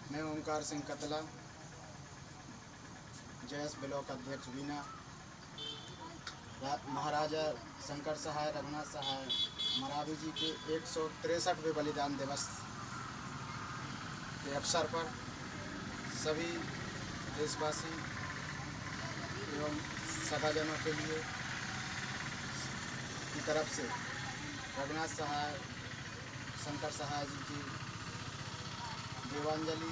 मैं ओमकार सिंह कतला, जयस ब्लॉक अध्यक्ष बीना, महाराजा शंकर सहाय रघुनाथ सहाय मरावी जी के 163वें बलिदान दिवस के अवसर पर सभी देशवासी एवं सभाजनों के लिए की तरफ से रघुनाथ सहाय शंकर सहाय जी की देवांजलि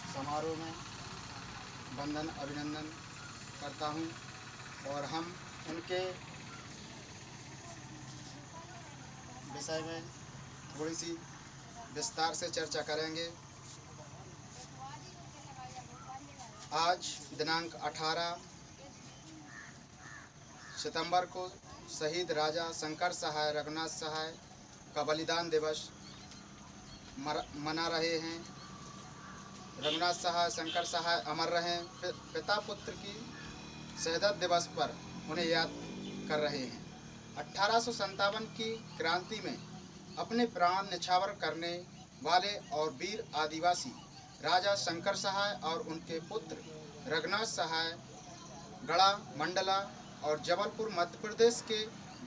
समारोह में वंदन अभिनंदन करता हूं और हम उनके विषय में थोड़ी सी विस्तार से चर्चा करेंगे। आज दिनांक 18 सितंबर को शहीद राजा शंकर सहाय रघुनाथ सहाय का बलिदान दिवस मना रहे हैं। रघुनाथ सहाय शंकर सहाय अमर रहें, पिता पुत्र की शहादत दिवस पर उन्हें याद कर रहे हैं। 1857 की क्रांति में अपने प्राण न्यौछावर करने वाले और वीर आदिवासी राजा शंकर सहाय और उनके पुत्र रघुनाथ सहाय गढ़ा, मंडला और जबलपुर मध्य प्रदेश के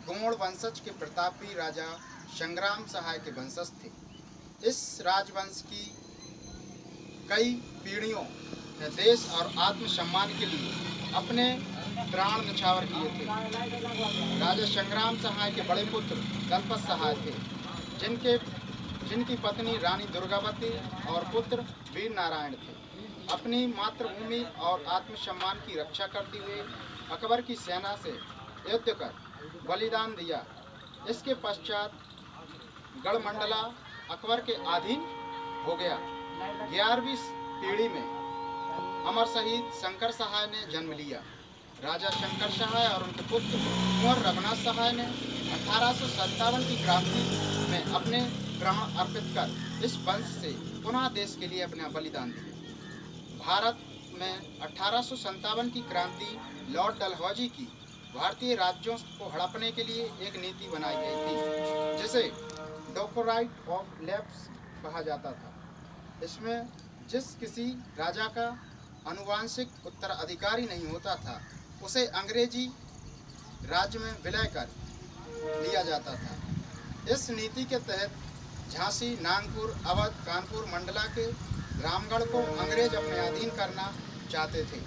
गोंड वंशज के प्रतापी राजा संग्राम सहाय के वंशज थे। इस राजवंश की कई पीढ़ियों ने देश और आत्मसम्मान के लिए अपने प्राण न्यौछावर किए थे। राजा संग्राम सहाय के बड़े पुत्र दलपत सहाय थे, जिनकी पत्नी रानी दुर्गावती और पुत्र वीर नारायण थे। अपनी मातृभूमि और आत्मसम्मान की रक्षा करते हुए अकबर की सेना से युद्ध कर बलिदान दिया। इसके पश्चात गढ़मंडला अकबर के अधीन हो गया। 11वीं पीढ़ी में अमर शहीद शंकर सहाय ने जन्म लिया। राजा शंकर सहाय और उनके पुत्र कुंवर रघुनाथ सहाय ने 1857 की क्रांति में अपने प्राण अर्पित कर इस वंश से पुनः देश के लिए अपना बलिदान दिया। भारत में 1857 की क्रांति लॉर्ड डलहौजी की भारतीय राज्यों को हड़पने के लिए एक नीति बनाई गई थी, जिसे डॉक्ट्राइन ऑफ लैप्स कहा जाता था। इसमें जिस किसी राजा का आनुवंशिक उत्तराधिकारी नहीं होता था, उसे अंग्रेजी राज्य में विलय कर लिया जाता था। इस नीति के तहत झांसी, नागपुर, अवध, कानपुर, मंडला के रामगढ़ को अंग्रेज अपने अधीन करना चाहते थे।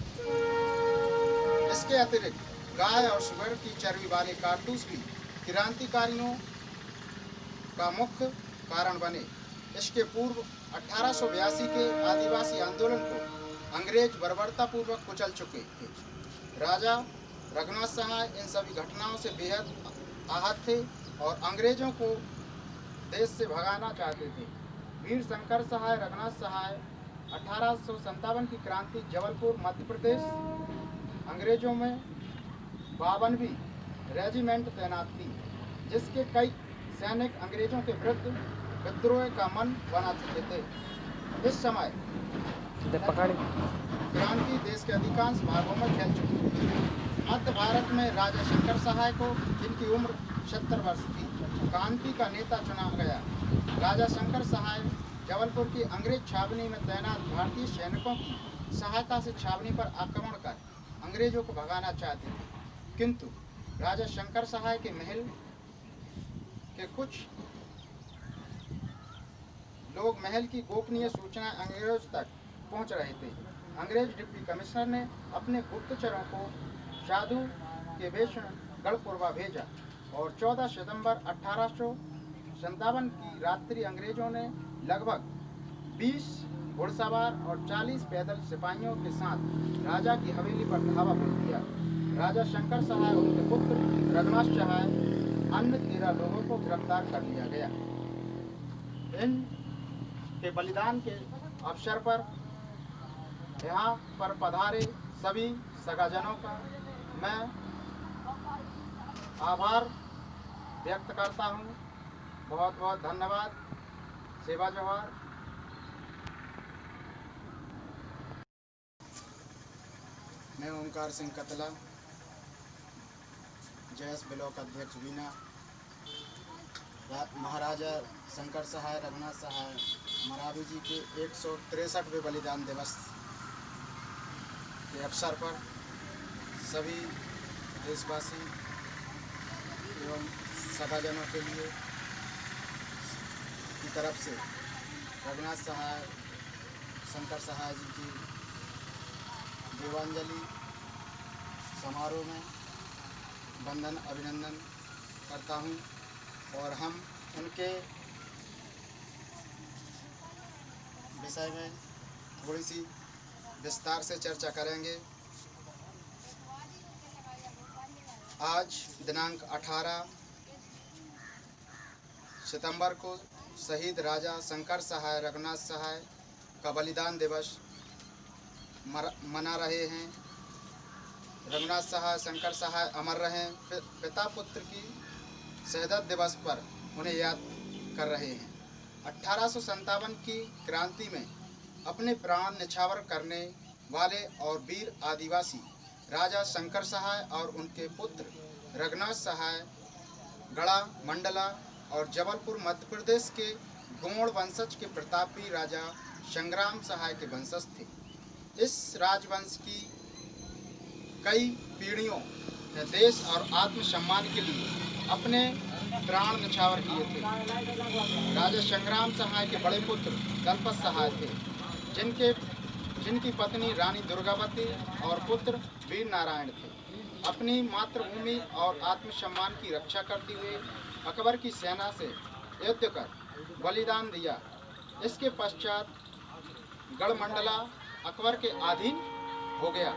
इसके अतिरिक्त गाय और सुअर की चर्बी वाले कारतूस भी क्रांतिकारियों का मुख्य कारण बने। इसके पूर्व 1882 के आदिवासी आंदोलन को अंग्रेज बर्बरतापूर्वक कुचल चुके थे। राजा रघुनाथ सहाय इन सभी घटनाओं से बेहद आहत थे और अंग्रेजों को देश से भगाना चाहते थे। वीर शंकर सहाय रघुनाथ सहाय 1857 की क्रांति जबलपुर मध्य प्रदेश अंग्रेजों में 52वीं रेजिमेंट तैनात थी, जिसके कई सैनिक अंग्रेजों के विरुद्ध विद्रोह का मन बना चुके थे। इस समय क्रांति देश के अधिकांश भागों में फैल चुकी थी। मध्य भारत में राजा शंकर सहाय को, जिनकी उम्र 70 वर्ष थी, क्रांति का नेता चुना गया। राजा शंकर सहाय जबलपुर की अंग्रेज छावनी में तैनात भारतीय सैनिकों की सहायता से छावनी पर आक्रमण कर अंग्रेजों को भगाना चाहते थे, किंतु राजा शंकर सहाय के महल के कुछ लोग महल की गोपनीय सूचना अंग्रेजों तक पहुंच रहे थे। अंग्रेज डिप्टी कमिश्नर ने अपने गुप्तचरों को साधु के वेश में गढ़पुरवा भेजा और 14 सितंबर 1857 की रात्रि अंग्रेजों ने लगभग 20 घुड़सवार और 40 पैदल सिपाहियों के साथ राजा की हवेली पर धावा बोल दिया। राजा शंकर सहाय और उनके पुत्र रघुनाथ सहाय अन्य 13 लोगों को गिरफ्तार कर लिया गया। इन के बलिदान के अवसर पर यहाँ पर पधारे सभी सगाजनों का मैं आभार व्यक्त करता हूँ। बहुत बहुत धन्यवाद। सेवा जवाहर। मैं ओमकार सिंह कतला, जयस ब्लॉक अध्यक्ष बीना, महाराजा शंकर सहाय रघुनाथ सहाय मरावी जी के 163वें बलिदान दिवस के अवसर पर सभी देशवासी एवं सगाजनों के लिए की तरफ से रघुनाथ सहाय शंकर सहाय जी की देवांजलि समारोह में वंदन अभिनंदन करता हूं और हम उनके विषय में थोड़ी सी विस्तार से चर्चा करेंगे। आज दिनांक 18 सितंबर को शहीद राजा शंकर सहाय रघुनाथ सहाय का बलिदान दिवस मना रहे हैं। रघुनाथ सहाय शंकर सहाय अमर रहें, पिता पुत्र की शहादत दिवस पर उन्हें याद कर रहे हैं। 1857 की क्रांति में अपने प्राण न्यौछावर करने वाले और वीर आदिवासी राजा शंकर सहाय और उनके पुत्र रघुनाथ सहाय गढ़ा, मंडला और जबलपुर मध्य प्रदेश के गोंड वंशज के प्रतापी राजा संग्राम सहाय के वंशज थे। इस राजवंश की कई पीढ़ियों ने देश और आत्मसम्मान के लिए अपने प्राण न्यौछावर किए थे। राजा संग्राम सहाय के बड़े पुत्र दलपत सहाय थे, जिनकी पत्नी रानी दुर्गावती और पुत्र वीर नारायण थे। अपनी मातृभूमि और आत्मसम्मान की रक्षा करते हुए अकबर की सेना से युद्ध कर बलिदान दिया। इसके पश्चात गढ़मंडला अकबर के अधीन हो गया।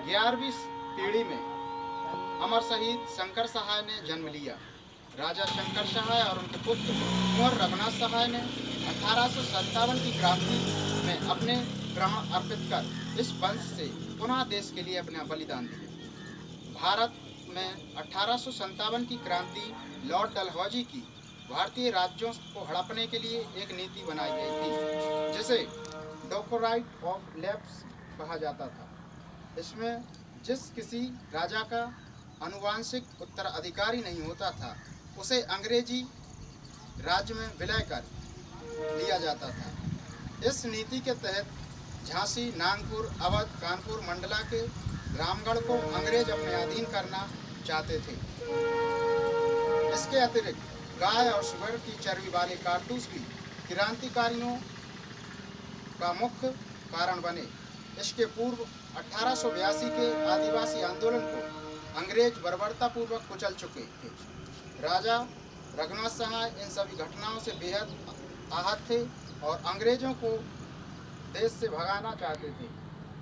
11वीं पीढ़ी में अमर शहीद शंकर सहाय ने जन्म लिया। राजा शंकर सहाय और उनके पुत्र कुंवर रघुनाथ सहाय ने 1857 की क्रांति में अपने प्राण अर्पित कर इस वंश से पुनः देश के लिए अपना बलिदान दिया। भारत में 1857 की क्रांति लॉर्ड डलहौजी की भारतीय राज्यों को हड़पने के लिए एक नीति बनाई गई थी, जिसे डोकोराइट ऑफ लैप्स कहा जाता था। इसमें जिस किसी राजा का आनुवंशिक उत्तराधिकारी नहीं होता था, उसे अंग्रेजी राज्य में विलय कर लिया जाता था। इस नीति के तहत झांसी, नागपुर, अवध, कानपुर, मंडला के रामगढ़ को अंग्रेज अपने अधीन करना चाहते थे। इसके अतिरिक्त गाय और सुअर की चर्बी वाले कारतूस भी क्रांतिकारियों का मुख्य कारण बने। इसके पूर्व 1882 के आदिवासी आंदोलन को अंग्रेज बर्बरतापूर्वक कुचल चुके थे। राजा रघुनाथ सहाय इन सभी घटनाओं से बेहद आहत थे और अंग्रेजों को देश से भगाना चाहते थे।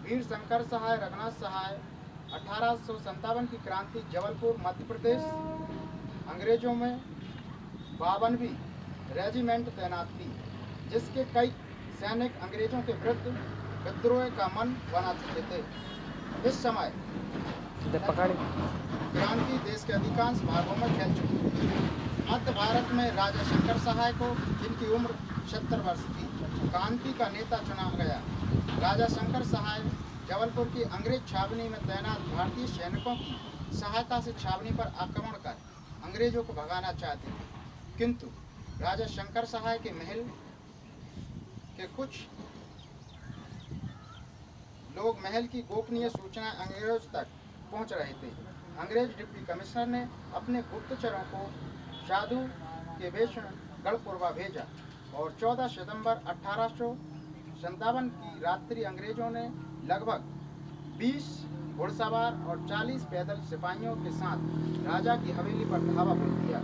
वीर शंकर सहाय रघुनाथ सहाय 1857 की क्रांति जबलपुर मध्य प्रदेश अंग्रेजों में 52वीं रेजिमेंट तैनात थी, जिसके कई सैनिक अंग्रेजों के विरुद्ध विद्रोह का मन बना चुके थे। इस समय क्रांति देश के अधिकांश भागों में फैल चुकी थी। मध्य भारत में राजा शंकर सहाय को, जिनकी उम्र 70 वर्ष थी, क्रांति का नेता चुना गया। राजा शंकर सहाय जबलपुर की अंग्रेज छावनी में तैनात भारतीय सैनिकों की सहायता से छावनी पर आक्रमण कर अंग्रेजों को भगाना चाहते थे, किंतु राजा शंकर सहाय के महल के कुछ लोग महल की गोपनीय सूचना अंग्रेजों तक पहुंच रहे थे। अंग्रेज डिप्टी कमिश्नर ने अपने गुप्तचरों को साधु के वेश में गढ़पुरवा भेजा और 14 सितंबर 1857 की रात्रि अंग्रेजों ने लगभग 20 घुड़सवार और 40 पैदल सिपाहियों के साथ राजा की हवेली पर धावा बोल दिया।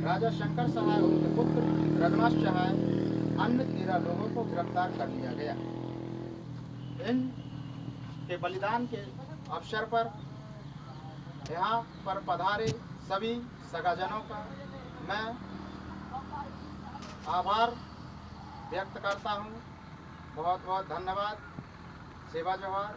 राजा शंकर सहाय और उनके पुत्र रघुनाथ सहाय अन्य 13 लोगों को गिरफ्तार कर लिया गया। इन के बलिदान के अवसर पर यहाँ पर पधारे सभी सगाजनों का मैं आभार व्यक्त करता हूँ। बहुत बहुत धन्यवाद। सेवा जोहार।